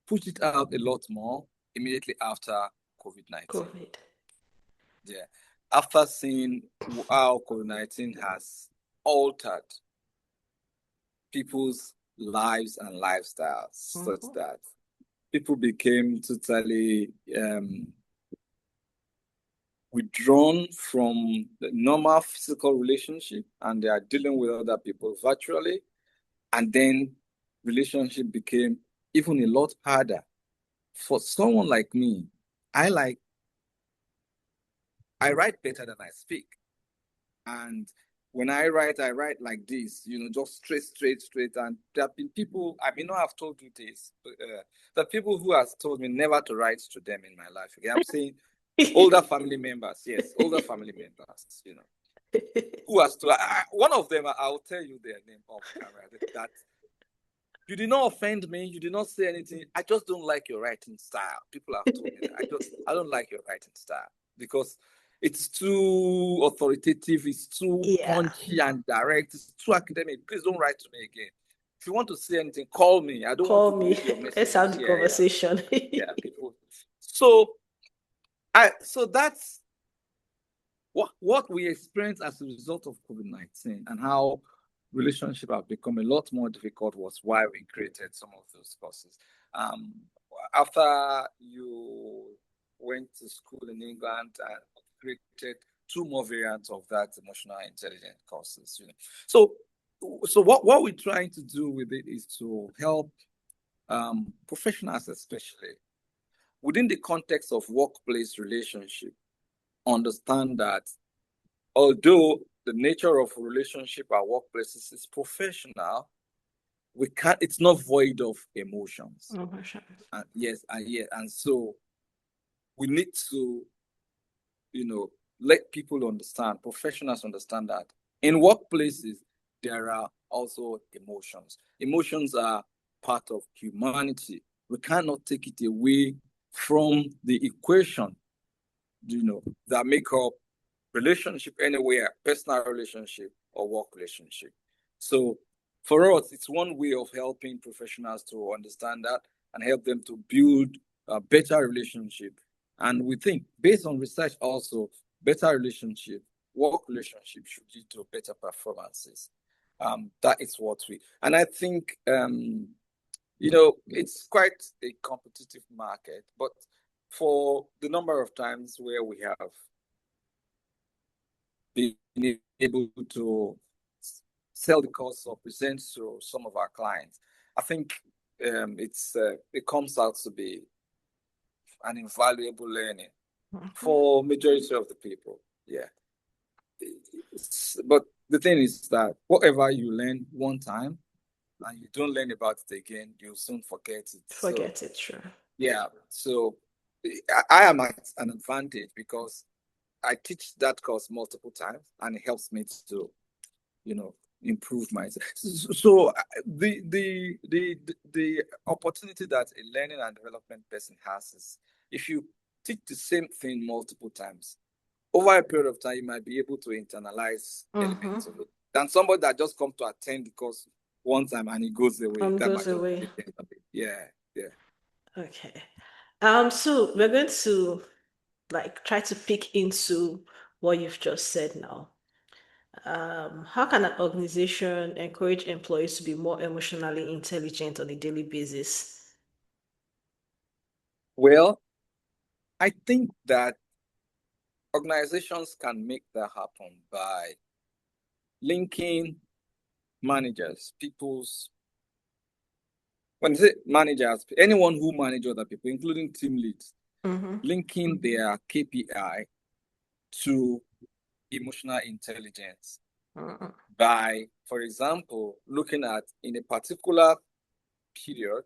B: pushed it out a lot more immediately after COVID-19.
A: COVID.
B: Yeah. After seeing how COVID-19 has altered people's lives and lifestyles, such
A: Mhm.
B: that people became totally withdrawn from the normal physical relationship and they are dealing with other people virtually. And then relationship became even a lot harder. For someone like me, I like I write better than I speak. And when I write like this, just straight. And there have been people, I may not have told you this, but the people who has told me never to write to them in my life. Okay? I'm saying older family members, yes, older family members, who has to, one of them, I'll tell you their name off camera, that you did not offend me, you did not say anything. I just don't like your writing style. People have told me that. I don't like your writing style because it's too authoritative, it's too
A: Yeah.
B: punchy and direct, it's too academic. Please don't write to me again. If you want to say anything, call me. I don't want to
A: Call me.
B: read your
A: Let's have
B: messages.
A: the
B: Yeah.
A: conversation.
B: Yeah, people. So so what we experience as a result of COVID-19 and how relationships have become a lot more difficult was why we created some of those courses. Um, After you went to school in England and created two more variants of that emotional intelligence courses, So what we're trying to do with it is to help professionals, especially within the context of workplace relationship, understand that although the nature of relationship at workplaces is professional, we can't. It's not void of emotions.
A: Oh, my sure.
B: And so we need to, let people understand, professionals understand that in workplaces there are also emotions. Emotions are part of humanity. We cannot take it away from the equation, that make up relationship anywhere, personal relationship or work relationship. So for us, it's one way of helping professionals to understand that and help them to build a better relationship. And we think, based on research also, better relationship, work relationship should lead to better performances. That is what and I think, it's quite a competitive market, but for the number of times where we have been able to sell the course or present to some of our clients, I think it comes out to be an invaluable learning for majority of the people. Yeah. But the thing is that whatever you learn one time and you don't learn about it again, you'll soon forget it.
A: Forget it, sure.
B: Yeah. So I am at an advantage because I teach that course multiple times and it helps me to, improve myself. So the opportunity that a learning and development person has is if you teach the same thing multiple times, over a period of time, you might be able to internalize elements of it. Than somebody that just come to attend the course one time and it goes away. That
A: Goes
B: might just
A: away.
B: be the end of it. Yeah, yeah.
A: Okay. So we're going to try to pick into what you've just said now. How can an organization encourage employees to be more emotionally intelligent on a daily basis?
B: Well, I think that organizations can make that happen by linking managers, when I say managers, anyone who manage other people, including team leads, linking their KPI to emotional intelligence by, for example, looking at in a particular period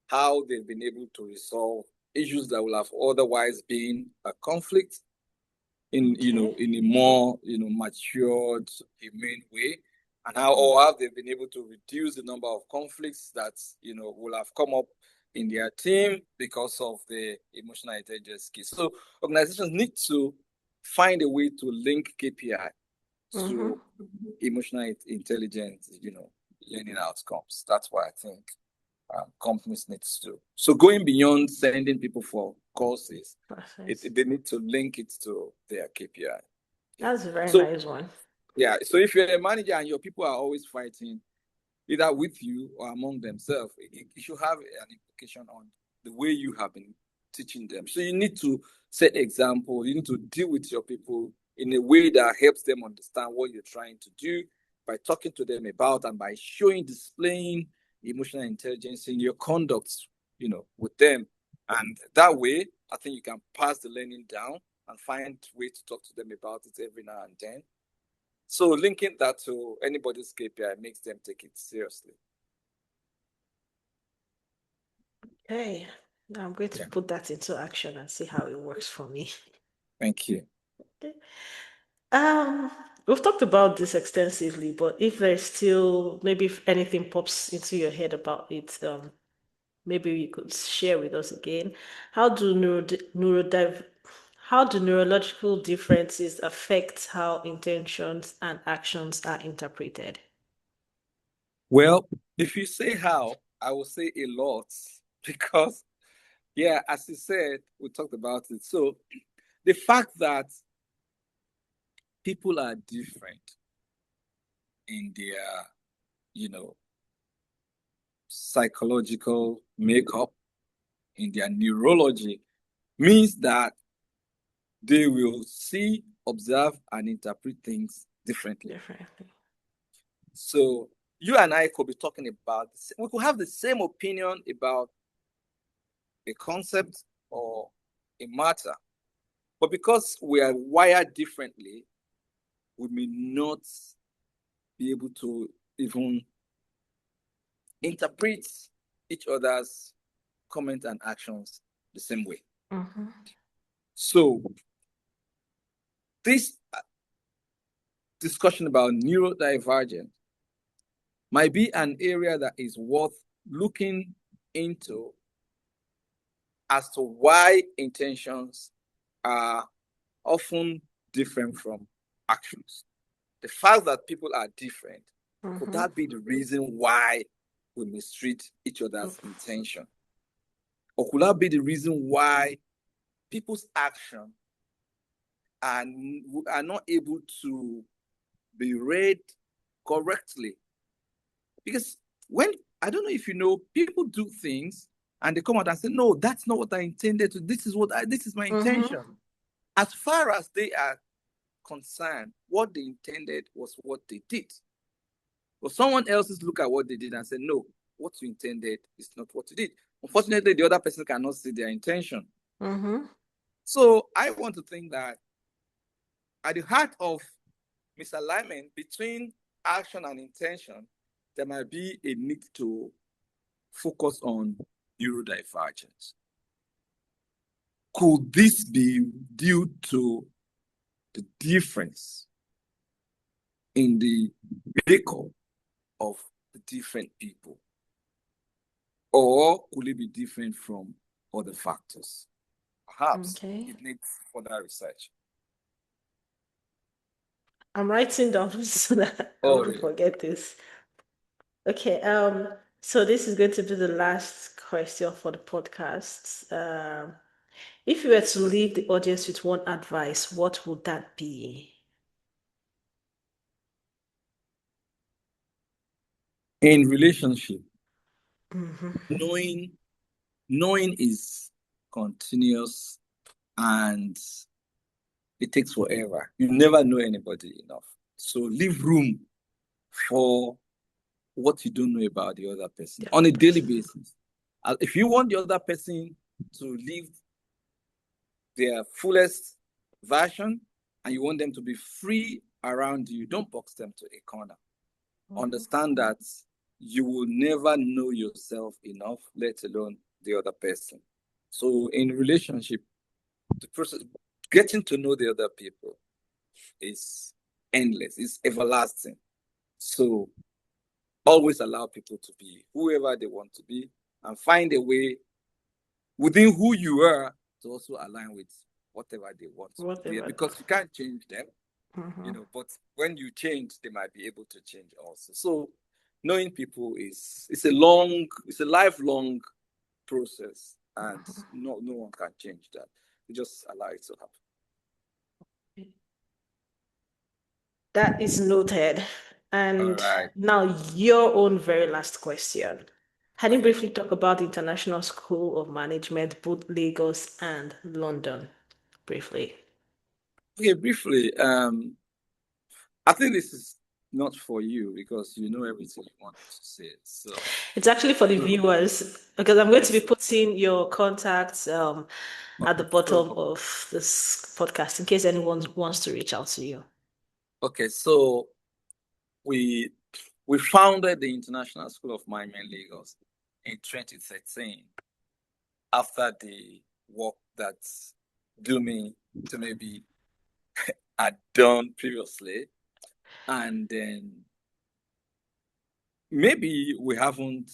B: how they've been able to resolve issues that will have otherwise been a conflict in a more matured, humane way, and how have they been able to reduce the number of conflicts that will have come up in their team because of the emotional intelligence skills. So organizations need to find a way to link KPI to emotional intelligence, learning outcomes. That's what I think companies need to do. So going beyond sending people for courses, they need to link it to their KPI.
A: That's a very
B: So
A: nice one.
B: yeah, so if you're a manager and your people are always fighting, either with you or among themselves, it should have an implication on the way you have been teaching them. So you need to set examples. You need to deal with your people in a way that helps them understand what you're trying to do by talking to them about and by displaying emotional intelligence in your conduct, with them. And that way, I think you can pass the learning down and find way to talk to them about it every now and then. So linking that to anybody's KPI makes them take it seriously.
A: Okay. Now I'm going to put that into action and see how it works for me.
B: Thank you.
A: Okay. We've talked about this extensively, but if there's still maybe if anything pops into your head about it, maybe you could share with us again. How do how do neurological differences affect how intentions and actions are interpreted?
B: Well, if you say how, I will say a lot because, yeah, as you said, we talked about it. So the fact that people are different in their, psychological makeup, in their neurology, means that they will see, observe, and interpret things differently. So you and I could be talking about, we could have the same opinion about a concept or a matter, but because we are wired differently, we may not be able to even interpret each other's comments and actions the same way. So this discussion about neurodivergence might be an area that is worth looking into as to why intentions are often different from actions. The fact that people are different, could that be the reason why we mistreat each other's intention? Or could that be the reason why people's action are not able to be read correctly? Because I don't know if you know, people do things and they come out and say, no, that's not what I intended to. This is my intention. As far as they are concerned, what they intended was what they did. But someone else's look at what they did and say, no, what you intended is not what you did. Unfortunately, the other person cannot see their intention. So I want to think that at the heart of misalignment between action and intention, there might be a need to focus on neurodivergence. Could this be due to the difference in the makeup of the different people? Or could it be different from other factors? Perhaps it needs further research.
A: I'm writing down so that I won't forget this. Okay, so this is going to be the last question for the podcast. If you were to leave the audience with one advice, what would that be?
B: In relationship, knowing is continuous and it takes forever. You never know anybody enough. So leave room for what you don't know about the other person on a daily basis. If you want the other person to live their fullest version and you want them to be free around you, don't box them to a corner. Understand that you will never know yourself enough, let alone the other person. So in relationship, the process, getting to know the other people is endless, it's everlasting. So always allow people to be whoever they want to be and find a way within who you are to also align with whatever they want to be, because you can't change them, but when you change, they might be able to change also. So knowing people it's a lifelong process, and no one can change that. You just allow it to happen.
A: That is noted. And now your own very last question. Can you briefly talk about the International School of Management, both Lagos and London? Briefly.
B: Okay, briefly. I think this is not for you because you know everything you want to say. So
A: it's actually for the viewers, because I'm going to be putting your contacts at the bottom of this podcast in case anyone wants to reach out to you.
B: Okay, so we founded the International School of Management Lagos in 2013 after the work that Dumi to maybe had done previously, and then maybe we haven't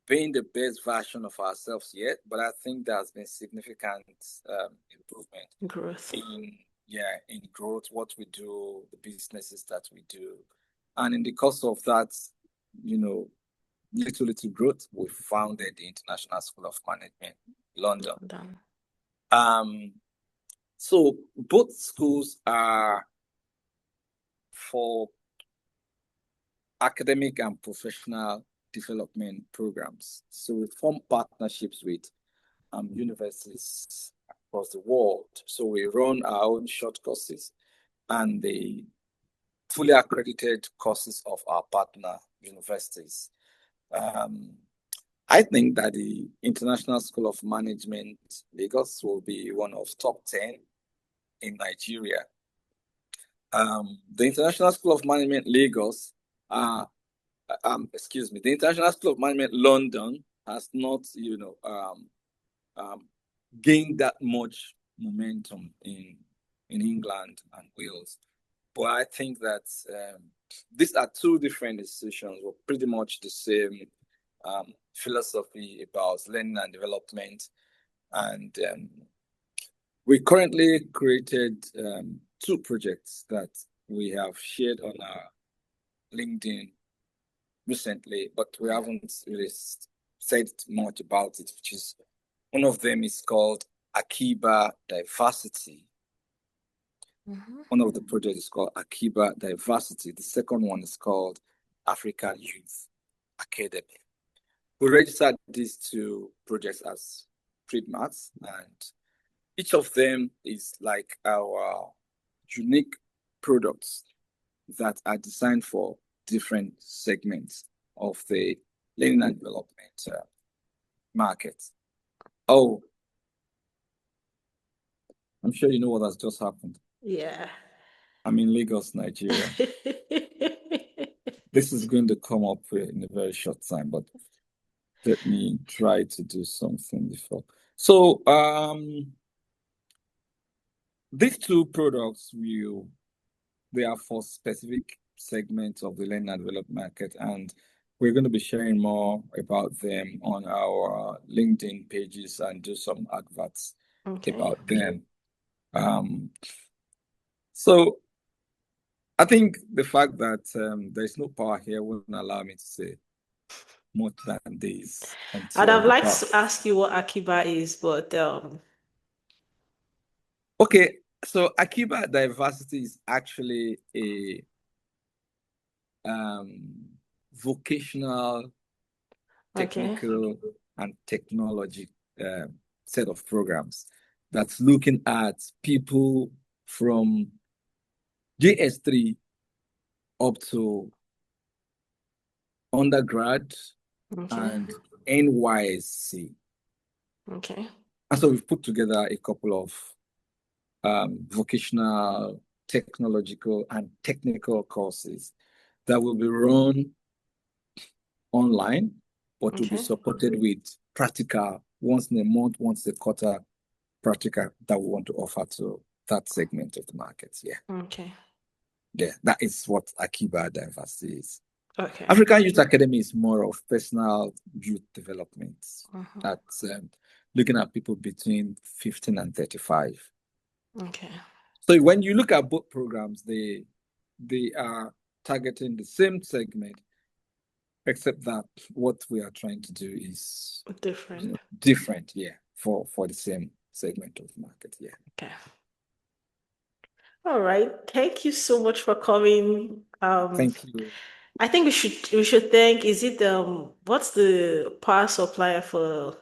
B: been the best version of ourselves yet, but I think there's been significant improvement in growth, what we do, the businesses that we do, and in the course of that, little growth, we founded the International School of Management, London. So both schools are for academic and professional development programs. So we form partnerships with universities across the world. So we run our own short courses and the fully accredited courses of our partner universities. I think that the International School of Management, Lagos, will be one of top 10 in Nigeria. The International School of Management, Lagos, the International School of Management, London, has not, gained that much momentum in England and Wales. But I think that these are two different institutions with pretty much the same philosophy about learning and development. And we currently created two projects that we have shared on our LinkedIn recently, but we haven't really said much about it, which is one of them is called Akiba Diversity. One of the projects is called Akiba Diversity. The second one is called African Youth Academy. We registered these two projects as trademarks, and each of them is like our unique products that are designed for different segments of the learning and development market. Oh, I'm sure you know what has just happened.
A: Yeah.
B: I'm in Lagos, Nigeria. This is going to come up in a very short time, but let me try to do something before. So these two products they are for specific segments of the learning and development market, and we're going to be sharing more about them on our LinkedIn pages and do some adverts about them. So I think the fact that there's no power here wouldn't allow me to say more than this
A: I'd
B: until
A: have liked to ask you what Akiba is, but
B: okay. So Akiba Diversity is actually a vocational, technical, and technology set of programs that's looking at people from JS3 up to undergrad and NYSC.
A: Okay.
B: And so we've put together a couple of vocational, technological, and technical courses that will be run online, but will be supported with practical once in a month, once a quarter practical that we want to offer to that segment of the market. Yeah.
A: Okay.
B: Yeah, that is what Akiba Diversity is.
A: Okay.
B: African Youth Academy is more of personal youth development. That's looking at people between 15 and 35.
A: Okay.
B: So when you look at both programs, they are targeting the same segment, except that what we are trying to do is different, yeah, for the same segment of the market. Yeah.
A: Okay. All right. Thank you so much for coming.
B: Thank you.
A: I think we should thank, is it what's the power supplier for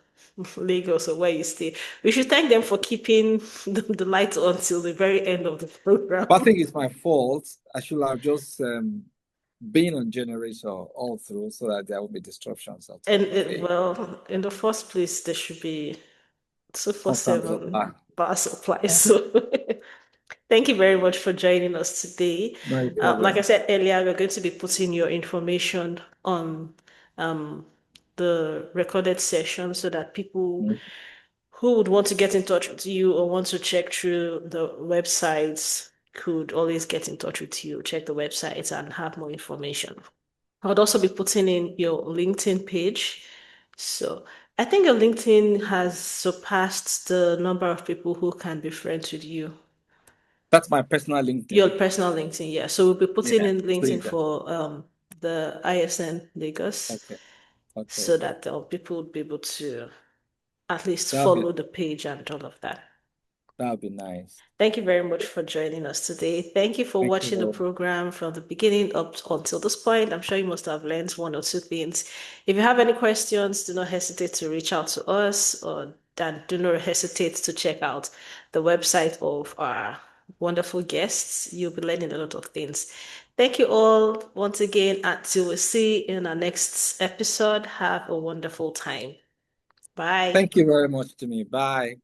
A: Lagos or where you stay? We should thank them for keeping the lights on till the very end of the program.
B: But I think it's my fault. I should have just been on generator all through so that there will be disruptions.
A: Well, in the first place, there should be 247 power supply.
B: Yeah.
A: So thank you very much for joining us today.
B: No problem.
A: Like I said earlier, we're going to be putting your information on the recorded session so that people who would want to get in touch with you or want to check through the websites could always get in touch with you, check the websites and have more information. I would also be putting in your LinkedIn page. So I think your LinkedIn has surpassed the number of people who can be friends with you.
B: That's my personal LinkedIn.
A: Your personal LinkedIn, yeah. So we'll be putting in LinkedIn for the ISN Lagos.
B: Okay.
A: So that people would be able to at least follow the page and all of that.
B: That would be nice.
A: Thank you very much for joining us today. Thank you for
B: Thank you
A: watching the
B: very much.
A: program from the beginning up until this point. I'm sure you must have learned one or two things. If you have any questions, do not hesitate to reach out to us, or then do not hesitate to check out the website of our wonderful guests. You'll be learning a lot of things. Thank you all once again. Until we see you in our next episode, have a wonderful time. Bye.
B: Thank you very much to me. Bye.